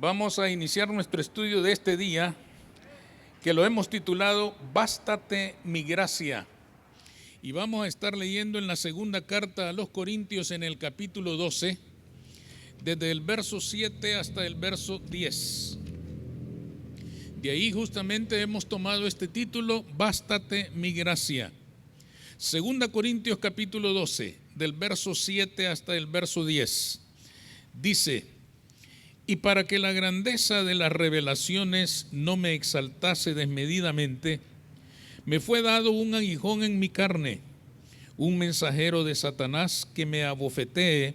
Vamos a iniciar nuestro estudio de este día, que lo hemos titulado Bástate mi gracia. Y vamos a estar leyendo en la segunda carta a los Corintios en el capítulo 12, desde el verso 7 hasta el verso 10. De ahí justamente hemos tomado este título, Bástate mi gracia. Segunda Corintios capítulo 12, del verso 7 hasta el verso 10. Dice: y para que la grandeza de las revelaciones no me exaltase desmedidamente, me fue dado un aguijón en mi carne, un mensajero de Satanás que me abofetee,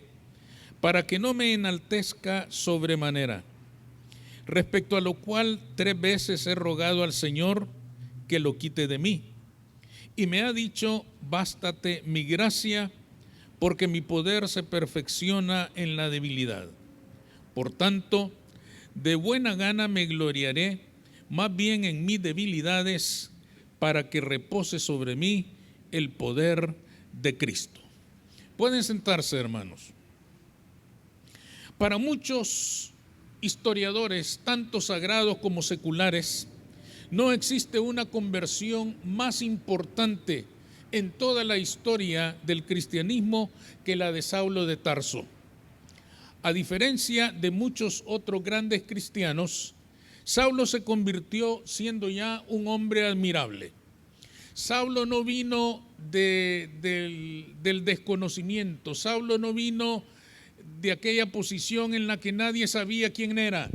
para que no me enaltezca sobremanera. Respecto a lo cual 3 veces he rogado al Señor que lo quite de mí. Y me ha dicho: bástate mi gracia, porque mi poder se perfecciona en la debilidad. Por tanto, de buena gana me gloriaré, más bien en mis debilidades, para que repose sobre mí el poder de Cristo. Pueden sentarse, hermanos. Para muchos historiadores, tanto sagrados como seculares, no existe una conversión más importante en toda la historia del cristianismo que la de Saulo de Tarso. A diferencia de muchos otros grandes cristianos, Saulo se convirtió siendo ya un hombre admirable. Saulo no vino del desconocimiento, Saulo no vino de aquella posición en la que nadie sabía quién era.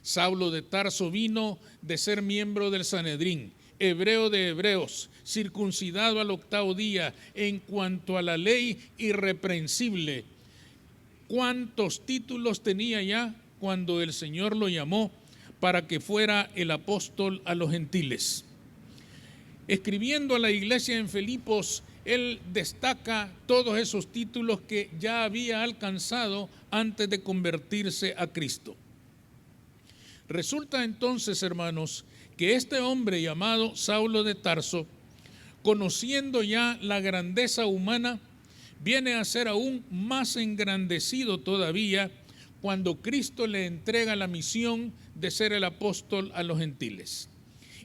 Saulo de Tarso vino de ser miembro del Sanedrín, hebreo de hebreos, circuncidado al 8º día, en cuanto a la ley irreprensible. ¿Cuántos títulos tenía ya cuando el Señor lo llamó para que fuera el apóstol a los gentiles? Escribiendo a la iglesia en Filipos, él destaca todos esos títulos que ya había alcanzado antes de convertirse a Cristo. Resulta entonces, hermanos, que este hombre llamado Saulo de Tarso, conociendo ya la grandeza humana, viene a ser aún más engrandecido todavía cuando Cristo le entrega la misión de ser el apóstol a los gentiles.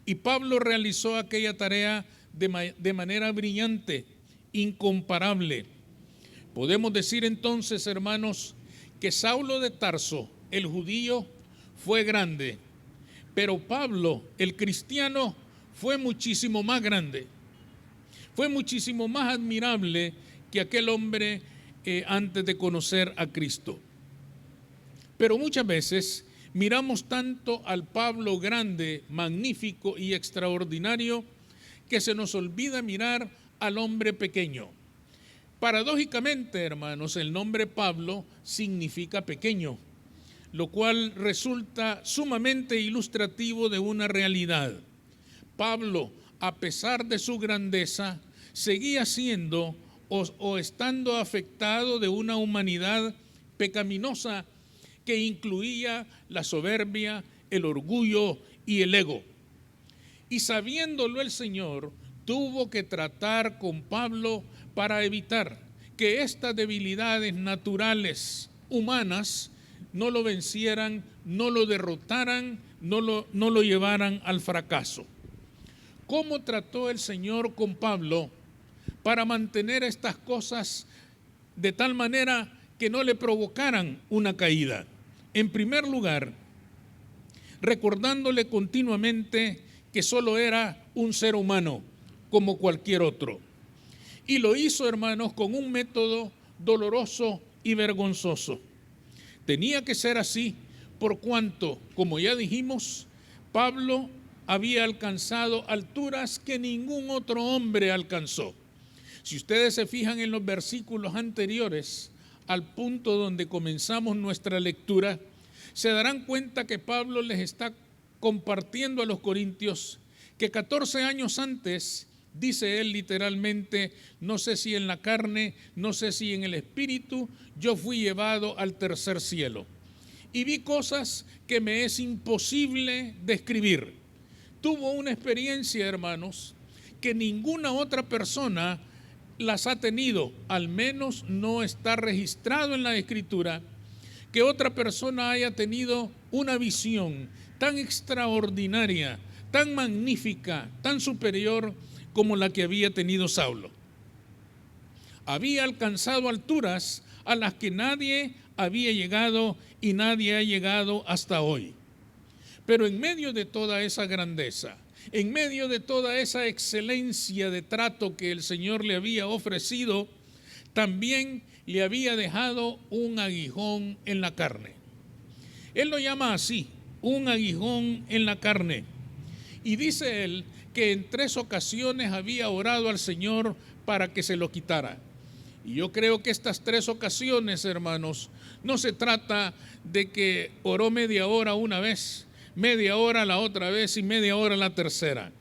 Y Pablo realizó aquella tarea de manera brillante, incomparable. Podemos decir entonces, hermanos, que Saulo de Tarso, el judío, fue grande, pero Pablo, el cristiano, fue muchísimo más grande, fue muchísimo más admirable que aquel hombre antes de conocer a Cristo. Pero muchas veces miramos tanto al Pablo grande, magnífico y extraordinario que se nos olvida mirar al hombre pequeño. Paradójicamente, hermanos, el nombre Pablo significa pequeño, lo cual resulta sumamente ilustrativo de una realidad. Pablo, a pesar de su grandeza, seguía siendo o estando afectado de una humanidad pecaminosa que incluía la soberbia, el orgullo y el ego. Y sabiéndolo el Señor, tuvo que tratar con Pablo para evitar que estas debilidades naturales, humanas, no lo vencieran, no lo derrotaran, no lo llevaran al fracaso. ¿Cómo trató el Señor con Pablo para mantener estas cosas de tal manera que no le provocaran una caída? En primer lugar, recordándole continuamente que solo era un ser humano como cualquier otro. Y lo hizo, hermanos, con un método doloroso y vergonzoso. Tenía que ser así por cuanto, como ya dijimos, Pablo había alcanzado alturas que ningún otro hombre alcanzó. Si ustedes se fijan en los versículos anteriores, al punto donde comenzamos nuestra lectura, se darán cuenta que Pablo les está compartiendo a los corintios que 14 años antes, dice él literalmente, no sé si en la carne, no sé si en el espíritu, yo fui llevado al tercer cielo y vi cosas que me es imposible describir. Tuvo una experiencia, hermanos, que ninguna otra persona las ha tenido, al menos no está registrado en la Escritura, que otra persona haya tenido una visión tan extraordinaria, tan magnífica, tan superior como la que había tenido Saulo. Había alcanzado alturas a las que nadie había llegado y nadie ha llegado hasta hoy. Pero en medio de toda esa grandeza, en medio de toda esa excelencia de trato que el Señor le había ofrecido, también le había dejado un aguijón en la carne. Él lo llama así, un aguijón en la carne. Y dice él que en 3 ocasiones había orado al Señor para que se lo quitara. Y yo creo que estas 3 ocasiones, hermanos, no se trata de que oró media hora una vez, media hora la otra vez y media hora la tercera.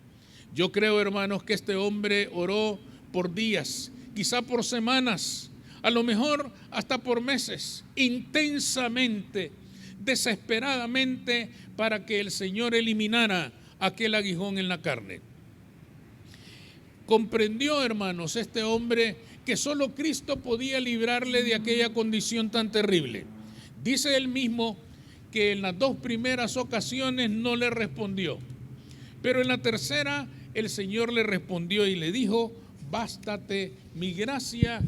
Yo creo, hermanos, que este hombre oró por días, quizá por semanas, a lo mejor hasta por meses, intensamente, desesperadamente, para que el Señor eliminara aquel aguijón en la carne. Comprendió, hermanos, este hombre que solo Cristo podía librarle de aquella condición tan terrible. Dice él mismo que en las 2 primeras ocasiones no le respondió, pero en la tercera el Señor le respondió y le dijo: bástate mi gracia,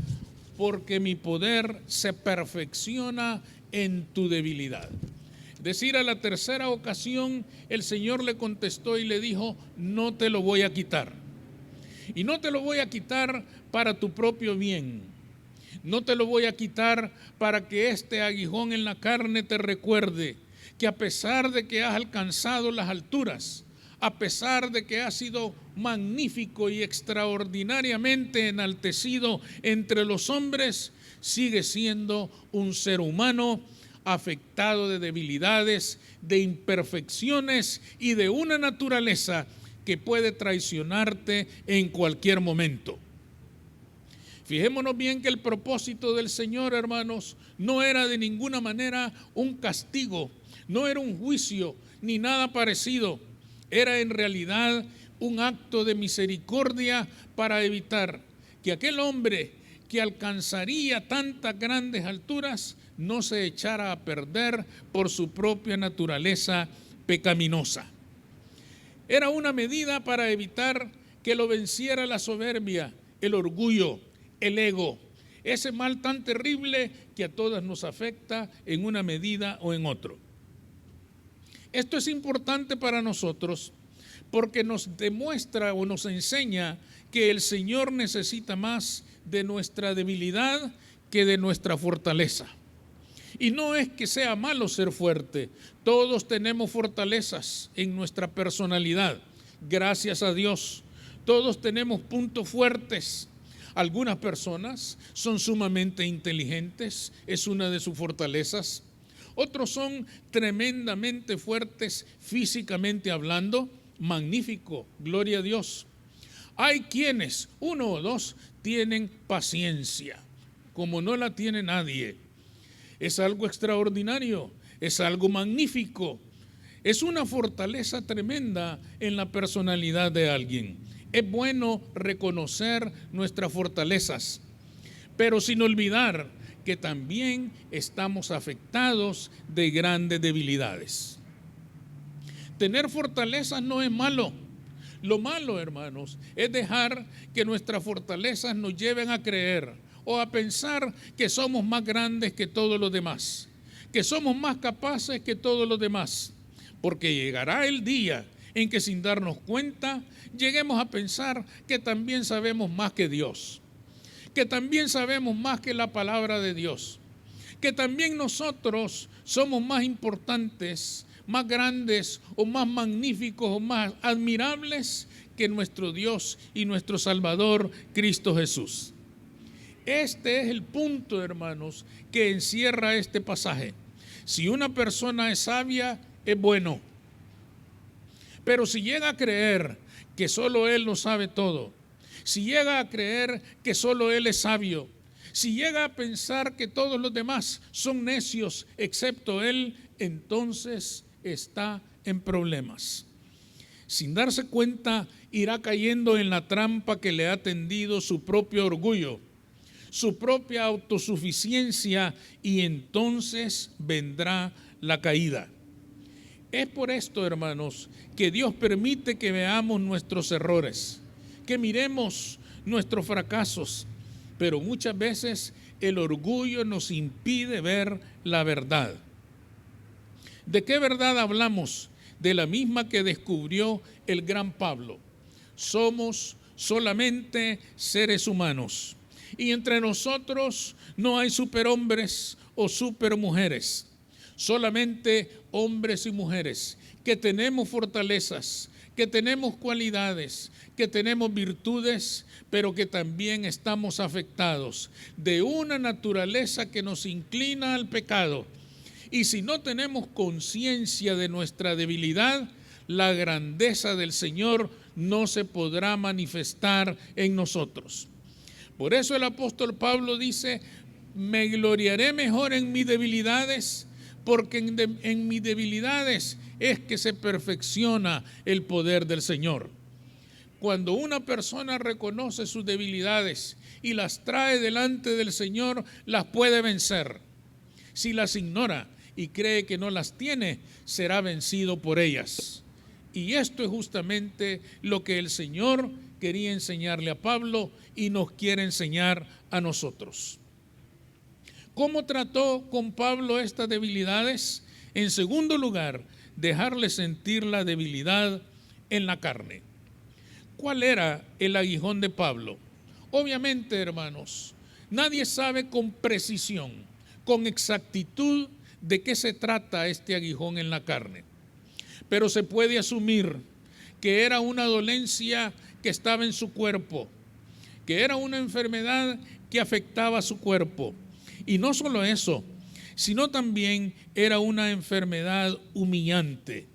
porque mi poder se perfecciona en tu debilidad. Es decir, a la tercera ocasión el Señor le contestó y le dijo: no te lo voy a quitar. Y no te lo voy a quitar para tu propio bien. No te lo voy a quitar para que este aguijón en la carne te recuerde que a pesar de que has alcanzado las alturas, a pesar de que has sido magnífico y extraordinariamente enaltecido entre los hombres, sigues siendo un ser humano afectado de debilidades, de imperfecciones y de una naturaleza que puede traicionarte en cualquier momento. Fijémonos bien que el propósito del Señor, hermanos, no era de ninguna manera un castigo, no era un juicio, ni nada parecido. Era en realidad un acto de misericordia para evitar que aquel hombre que alcanzaría tantas grandes alturas no se echara a perder por su propia naturaleza pecaminosa. Era una medida para evitar que lo venciera la soberbia, el orgullo, el ego, ese mal tan terrible que a todas nos afecta en una medida o en otro. Esto es importante para nosotros porque nos demuestra o nos enseña que el Señor necesita más de nuestra debilidad que de nuestra fortaleza. Y no es que sea malo ser fuerte, todos tenemos fortalezas en nuestra personalidad, gracias a Dios. Todos tenemos puntos fuertes. Algunas personas son sumamente inteligentes, es una de sus fortalezas. Otros son tremendamente fuertes físicamente hablando, magnífico, gloria a Dios. Hay quienes, 1 o 2, tienen paciencia, como no la tiene nadie. Es algo extraordinario, es algo magnífico, es una fortaleza tremenda en la personalidad de alguien. Es bueno reconocer nuestras fortalezas, pero sin olvidar que también estamos afectados de grandes debilidades. Tener fortalezas no es malo. Lo malo, hermanos, es dejar que nuestras fortalezas nos lleven a creer o a pensar que somos más grandes que todos los demás, que somos más capaces que todos los demás, porque llegará el día en que sin darnos cuenta lleguemos a pensar que también sabemos más que Dios, que también sabemos más que la palabra de Dios, que también nosotros somos más importantes, más grandes o más magníficos o más admirables que nuestro Dios y nuestro Salvador Cristo Jesús. Este es el punto, hermanos, que encierra este pasaje. Si una persona es sabia, es bueno. Pero si llega a creer que solo él lo sabe todo, si llega a creer que solo él es sabio, si llega a pensar que todos los demás son necios excepto él, entonces está en problemas. Sin darse cuenta, irá cayendo en la trampa que le ha tendido su propio orgullo, su propia autosuficiencia, y entonces vendrá la caída. Es por esto, hermanos, que Dios permite que veamos nuestros errores, que miremos nuestros fracasos, pero muchas veces el orgullo nos impide ver la verdad. ¿De qué verdad hablamos? De la misma que descubrió el gran Pablo. Somos solamente seres humanos, y entre nosotros no hay superhombres o supermujeres, solamente hombres y mujeres que tenemos fortalezas, que tenemos cualidades, que tenemos virtudes, pero que también estamos afectados de una naturaleza que nos inclina al pecado. Y si no tenemos conciencia de nuestra debilidad, la grandeza del Señor no se podrá manifestar en nosotros. Por eso el apóstol Pablo dice: me gloriaré mejor en mis debilidades, porque en mis debilidades es que se perfecciona el poder del Señor. Cuando una persona reconoce sus debilidades y las trae delante del Señor, las puede vencer. Si las ignora y cree que no las tiene, será vencido por ellas. Y esto es justamente lo que el Señor quería enseñarle a Pablo y nos quiere enseñar a nosotros. ¿Cómo trató con Pablo estas debilidades? En segundo lugar, dejarle sentir la debilidad en la carne. ¿Cuál era el aguijón de Pablo? Obviamente, hermanos, nadie sabe con precisión, con exactitud, de qué se trata este aguijón en la carne. Pero se puede asumir que era una dolencia que estaba en su cuerpo, que era una enfermedad que afectaba a su cuerpo. Y no solo eso, sino también era una enfermedad humillante.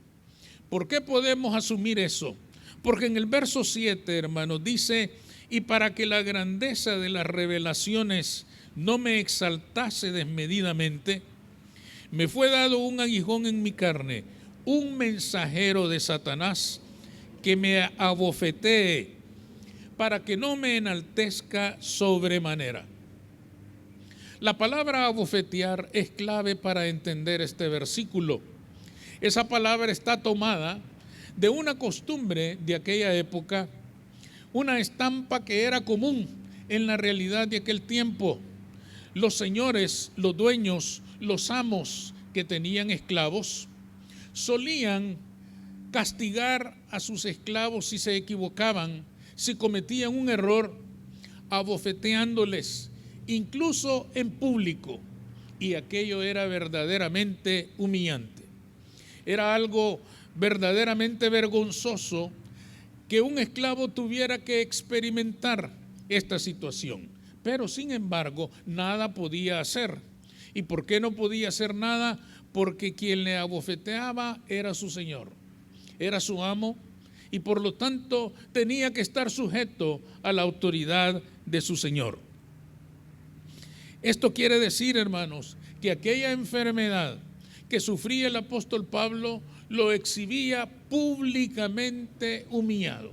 ¿Por qué podemos asumir eso? Porque en el verso 7, hermanos, dice: y para que la grandeza de las revelaciones no me exaltase desmedidamente, me fue dado un aguijón en mi carne, un mensajero de Satanás que me abofetee, para que no me enaltezca sobremanera. La palabra abofetear es clave para entender este versículo. Esa palabra está tomada de una costumbre de aquella época, una estampa que era común en la realidad de aquel tiempo. Los señores, los dueños, los amos que tenían esclavos, solían castigar a sus esclavos si se equivocaban, si cometían un error, abofeteándoles, incluso en público, y aquello era verdaderamente humillante. Era algo verdaderamente vergonzoso que un esclavo tuviera que experimentar esta situación, pero sin embargo nada podía hacer. ¿Y por qué no podía hacer nada? Porque quien le abofeteaba era su señor, era su amo, y por lo tanto tenía que estar sujeto a la autoridad de su señor. Esto quiere decir, hermanos, que aquella enfermedad que sufría el apóstol Pablo lo exhibía públicamente humillado.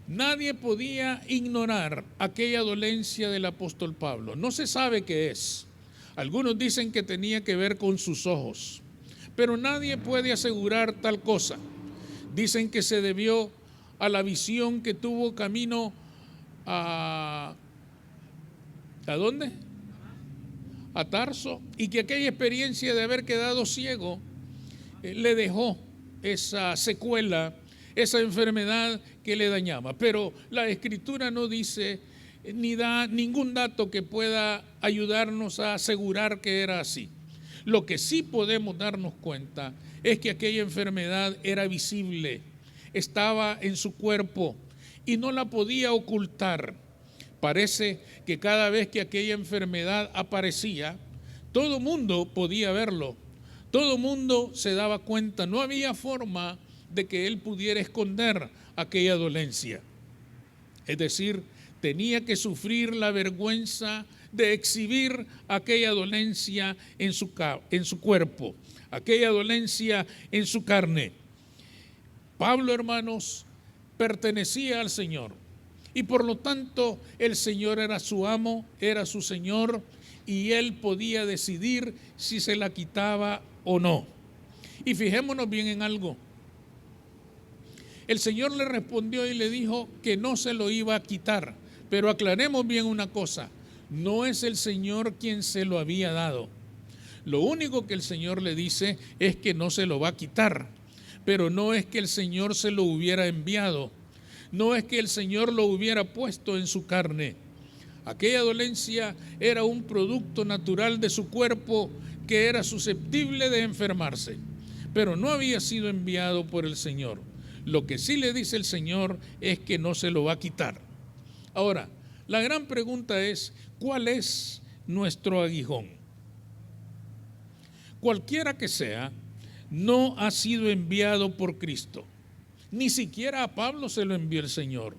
Nadie podía ignorar aquella dolencia del apóstol Pablo. No se sabe qué es. Algunos dicen que tenía que ver con sus ojos, pero nadie puede asegurar tal cosa. Dicen que se debió a la visión que tuvo camino ¿a dónde? A Tarso, y que aquella experiencia de haber quedado ciego le dejó esa secuela, esa enfermedad que le dañaba. Pero la Escritura no dice ni da ningún dato que pueda ayudarnos a asegurar que era así. Lo que sí podemos darnos cuenta es que aquella enfermedad era visible, estaba en su cuerpo y no la podía ocultar. Parece que cada vez que aquella enfermedad aparecía, todo mundo podía verlo, todo mundo se daba cuenta, no había forma de que él pudiera esconder aquella dolencia. Es decir, tenía que sufrir la vergüenza de exhibir aquella dolencia en su cuerpo, aquella dolencia en su carne. Pablo, hermanos, pertenecía al Señor. Y por lo tanto, el Señor era su amo, era su Señor, y él podía decidir si se la quitaba o no. Y fijémonos bien en algo. El Señor le respondió y le dijo que no se lo iba a quitar. Pero aclaremos bien una cosa, no es el Señor quien se lo había dado. Lo único que el Señor le dice es que no se lo va a quitar, pero no es que el Señor se lo hubiera enviado, no es que el Señor lo hubiera puesto en su carne. Aquella dolencia era un producto natural de su cuerpo que era susceptible de enfermarse, pero no había sido enviado por el Señor. Lo que sí le dice el Señor es que no se lo va a quitar. Ahora, la gran pregunta es, ¿cuál es nuestro aguijón? Cualquiera que sea, no ha sido enviado por Cristo. Ni siquiera a Pablo se lo envió el Señor.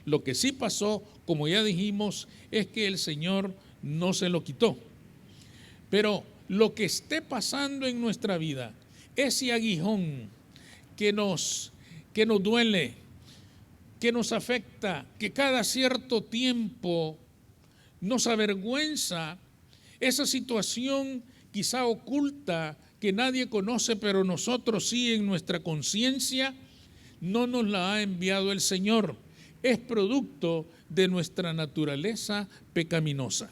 Lo que sí pasó, como ya dijimos, es que el Señor no se lo quitó. Pero lo que esté pasando en nuestra vida, ese aguijón que nos duele, que nos afecta, que cada cierto tiempo nos avergüenza, esa situación quizá oculta que nadie conoce, pero nosotros sí en nuestra conciencia, no nos la ha enviado el Señor. Es producto de nuestra naturaleza pecaminosa.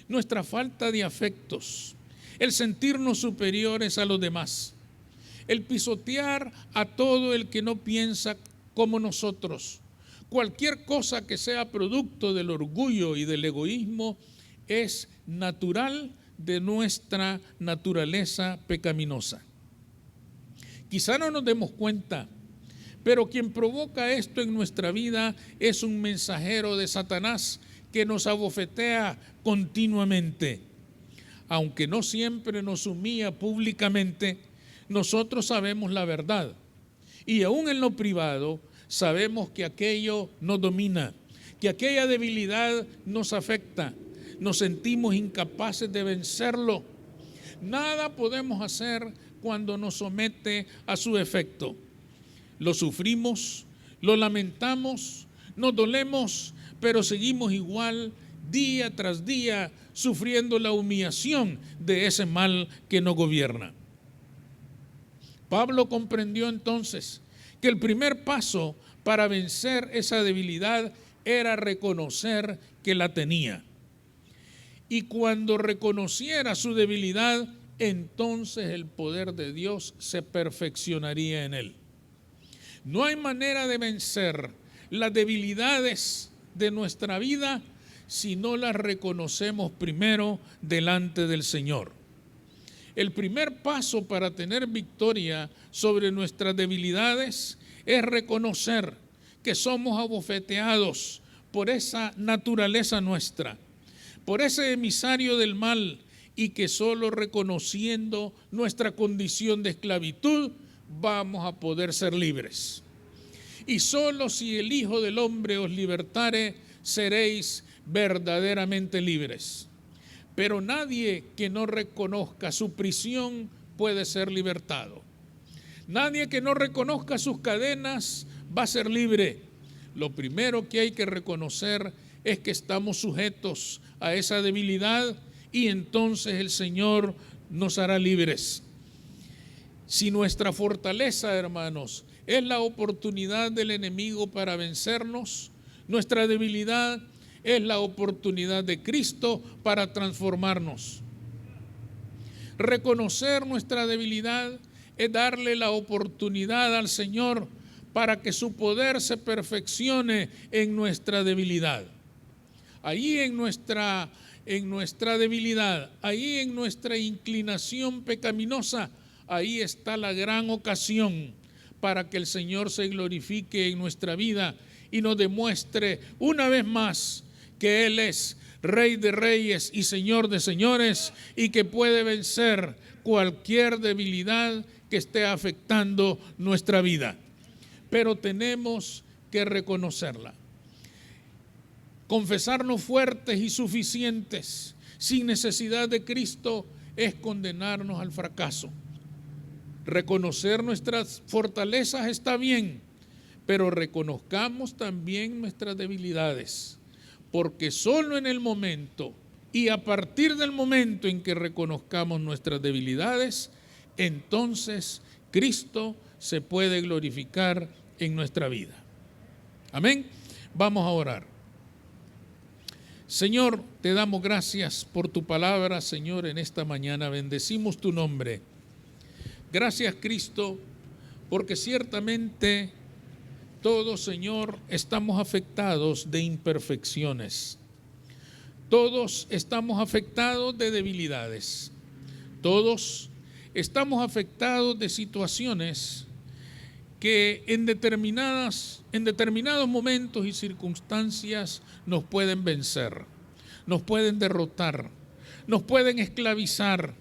Nuestra falta de afectos, el sentirnos superiores a los demás, el pisotear a todo el que no piensa como nosotros. Cualquier cosa que sea producto del orgullo y del egoísmo es natural de nuestra naturaleza pecaminosa. Quizá no nos demos cuenta, pero quien provoca esto en nuestra vida es un mensajero de Satanás que nos abofetea continuamente. Aunque no siempre nos humilla públicamente, nosotros sabemos la verdad. Y aún en lo privado sabemos que aquello nos domina, que aquella debilidad nos afecta. Nos sentimos incapaces de vencerlo. Nada podemos hacer cuando nos somete a su efecto. Lo sufrimos, lo lamentamos, nos dolemos, pero seguimos igual día tras día sufriendo la humillación de ese mal que nos gobierna. Pablo comprendió entonces que el primer paso para vencer esa debilidad era reconocer que la tenía. Y cuando reconociera su debilidad, entonces el poder de Dios se perfeccionaría en él. No hay manera de vencer las debilidades de nuestra vida si no las reconocemos primero delante del Señor. El primer paso para tener victoria sobre nuestras debilidades es reconocer que somos abofeteados por esa naturaleza nuestra, por ese emisario del mal, y que solo reconociendo nuestra condición de esclavitud vamos a poder ser libres. Y solo si el Hijo del Hombre os libertare, seréis verdaderamente libres. Pero nadie que no reconozca su prisión puede ser libertado. Nadie que no reconozca sus cadenas va a ser libre. Lo primero que hay que reconocer es que estamos sujetos a esa debilidad y entonces el Señor nos hará libres. Si nuestra fortaleza, hermanos, es la oportunidad del enemigo para vencernos, nuestra debilidad es la oportunidad de Cristo para transformarnos. Reconocer nuestra debilidad es darle la oportunidad al Señor para que su poder se perfeccione en nuestra debilidad. Ahí en nuestra debilidad, ahí en nuestra inclinación pecaminosa, ahí está la gran ocasión para que el Señor se glorifique en nuestra vida y nos demuestre una vez más que Él es Rey de Reyes y Señor de Señores y que puede vencer cualquier debilidad que esté afectando nuestra vida. Pero tenemos que reconocerla. Confesarnos fuertes y suficientes sin necesidad de Cristo es condenarnos al fracaso. Reconocer nuestras fortalezas está bien, pero reconozcamos también nuestras debilidades, porque solo en el momento y a partir del momento en que reconozcamos nuestras debilidades, entonces Cristo se puede glorificar en nuestra vida. Amén. Vamos a orar. Señor, te damos gracias por tu palabra, Señor, en esta mañana. Bendecimos tu nombre. Gracias, Cristo, porque ciertamente todos, Señor, estamos afectados de imperfecciones. Todos estamos afectados de debilidades. Todos estamos afectados de situaciones que en determinados momentos y circunstancias nos pueden vencer, nos pueden derrotar, nos pueden esclavizar,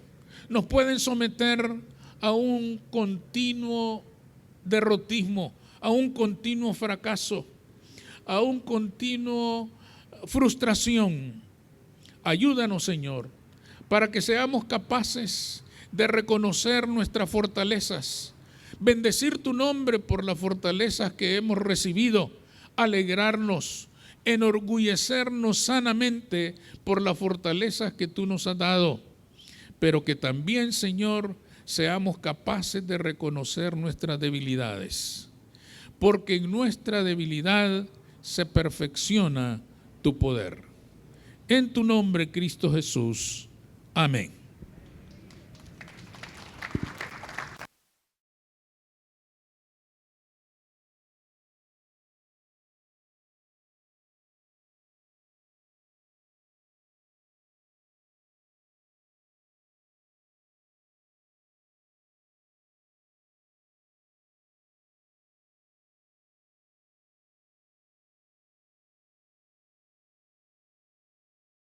nos pueden someter a un continuo derrotismo, a un continuo fracaso, a un continuo frustración. Ayúdanos, Señor, para que seamos capaces de reconocer nuestras fortalezas, bendecir tu nombre por las fortalezas que hemos recibido, alegrarnos, enorgullecernos sanamente por las fortalezas que tú nos has dado, pero que también, Señor, seamos capaces de reconocer nuestras debilidades, porque en nuestra debilidad se perfecciona tu poder. En tu nombre, Cristo Jesús. Amén.